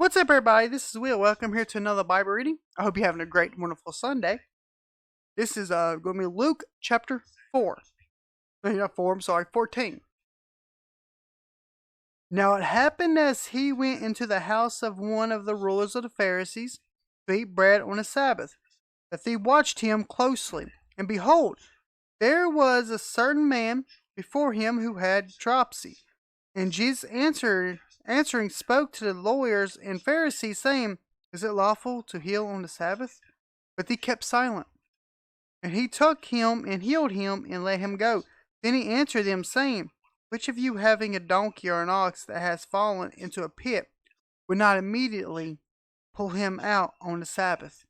What's up, everybody? This is Will. Welcome here to another Bible reading. I hope you're having a great, wonderful Sunday. This is going to be Luke chapter 4. No, not 4, I'm sorry, 14. Now it happened as he went into the house of one of the rulers of the Pharisees to eat bread on the Sabbath, that they watched him closely. And behold, there was a certain man before him who had dropsy. And Jesus answering spoke to the lawyers and Pharisees, saying, Is it lawful to heal on the Sabbath? But they kept silent. And he took him and healed him and let him go. Then he answered them, saying, Which of you, having a donkey or an ox that has fallen into a pit, would not immediately pull him out on the Sabbath?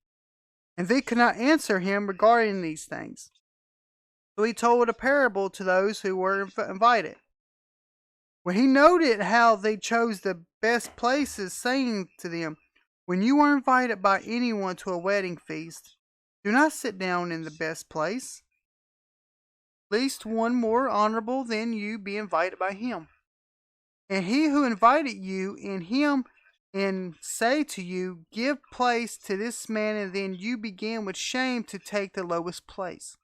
And they could not answer him regarding these things. So he told a parable to those who were invited. When he noted how they chose the best places, saying to them, When you are invited by anyone to a wedding feast, do not sit down in the best place, lest one more honorable than you be invited by him. And he who invited you in him and say to you, Give place to this man, and then you begin with shame to take the lowest place.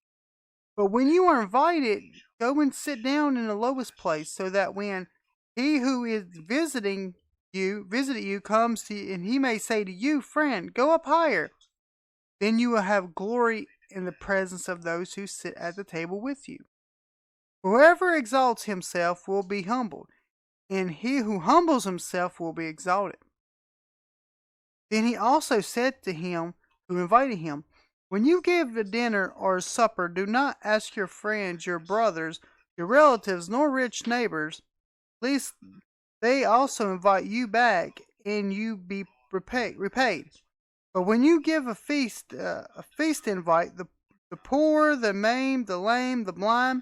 But when you are invited, go and sit down in the lowest place, so that when he who is visited you comes to you, and he may say to you, Friend, go up higher, then you will have glory in the presence of those who sit at the table with you. Whoever exalts himself will be humbled, and he who humbles himself will be exalted. Then he also said to him who invited him, When you give a dinner or a supper, do not ask your friends, your brothers, your relatives, nor rich neighbors, lest they also invite you back and you be repaid. But when you give a feast invite the poor, the maimed, the lame, the blind,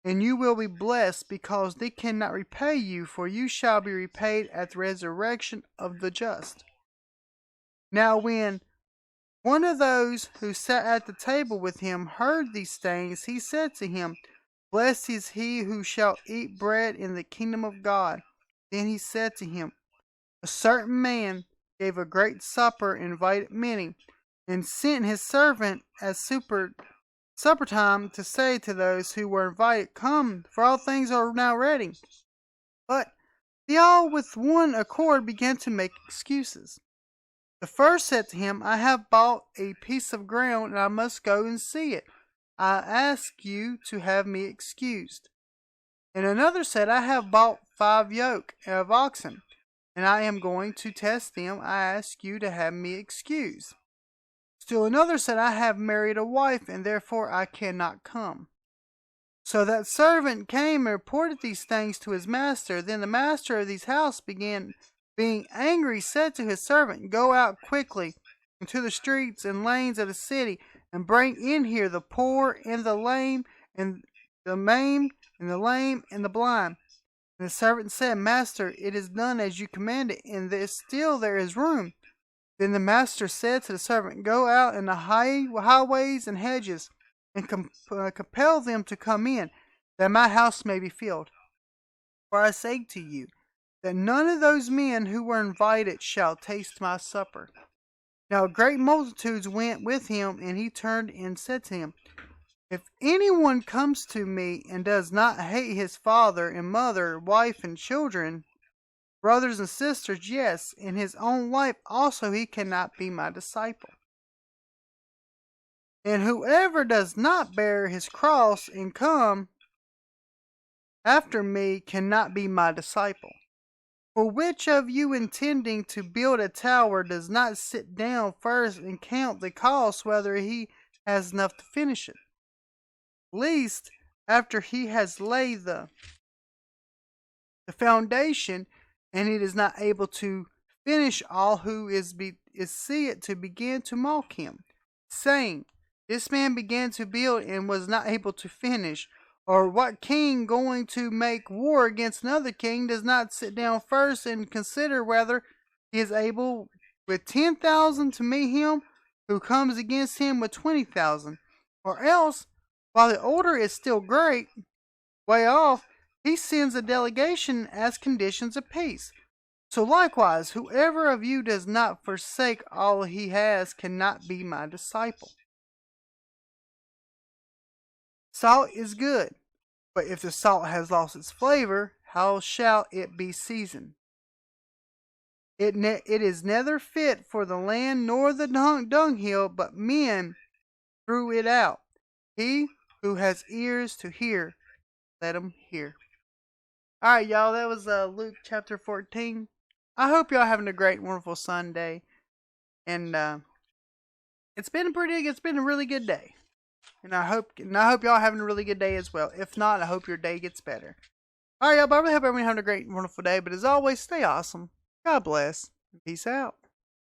and you will be blessed, because they cannot repay you, for you shall be repaid at the resurrection of the just. Now when one of those who sat at the table with him heard these things, he said to him, Blessed is he who shall eat bread in the kingdom of God. Then he said to him, A certain man gave a great supper and invited many, and sent his servant at supper time to say to those who were invited, Come, for all things are now ready. But they all with one accord began to make excuses. The first said to him, I have bought a piece of ground, and I must go and see it. I ask you to have me excused. And another said, I have bought 5 yoke of oxen, and I am going to test them. I ask you to have me excused. Still another said, I have married a wife, and therefore I cannot come. So that servant came and reported these things to his master. Then the master of his house being angry, said to his servant, Go out quickly into the streets and lanes of the city, and bring in here the poor and the lame, and the maimed, and the lame, and the blind. And the servant said, Master, it is done as you commanded, and there is room. Then the master said to the servant, Go out in the highways and hedges, and compel them to come in, that my house may be filled. For I say to you, that none of those men who were invited shall taste my supper. Now great multitudes went with him, and he turned and said to him, If anyone comes to me and does not hate his father and mother, wife and children, brothers and sisters, yes, in his own life also, he cannot be my disciple. And whoever does not bear his cross and come after me cannot be my disciple. For which of you, intending to build a tower, does not sit down first and count the cost, whether he has enough to finish it? Lest, after he has laid the foundation, and it is not able to finish, all who see it to begin to mock him, saying, This man began to build and was not able to finish. Or what king going to make war against another king does not sit down first and consider whether he is able with 10,000 to meet him who comes against him with 20,000? Or else, while the order is still great way off, he sends a delegation as conditions of peace. So likewise, whoever of you does not forsake all he has cannot be my disciple. Salt is good, but if the salt has lost its flavor, how shall it be seasoned? It is neither fit for the land nor the dunghill, but men threw it out. He who has ears to hear, let him hear. All right, y'all, that was Luke chapter 14. I hope y'all having a great, wonderful Sunday. And it's been a really good day. And I hope y'all having a really good day as well. If not, I hope your day gets better. All right, y'all, but I really hope everyone having a great, wonderful day. But as always, stay awesome. God bless. And peace out.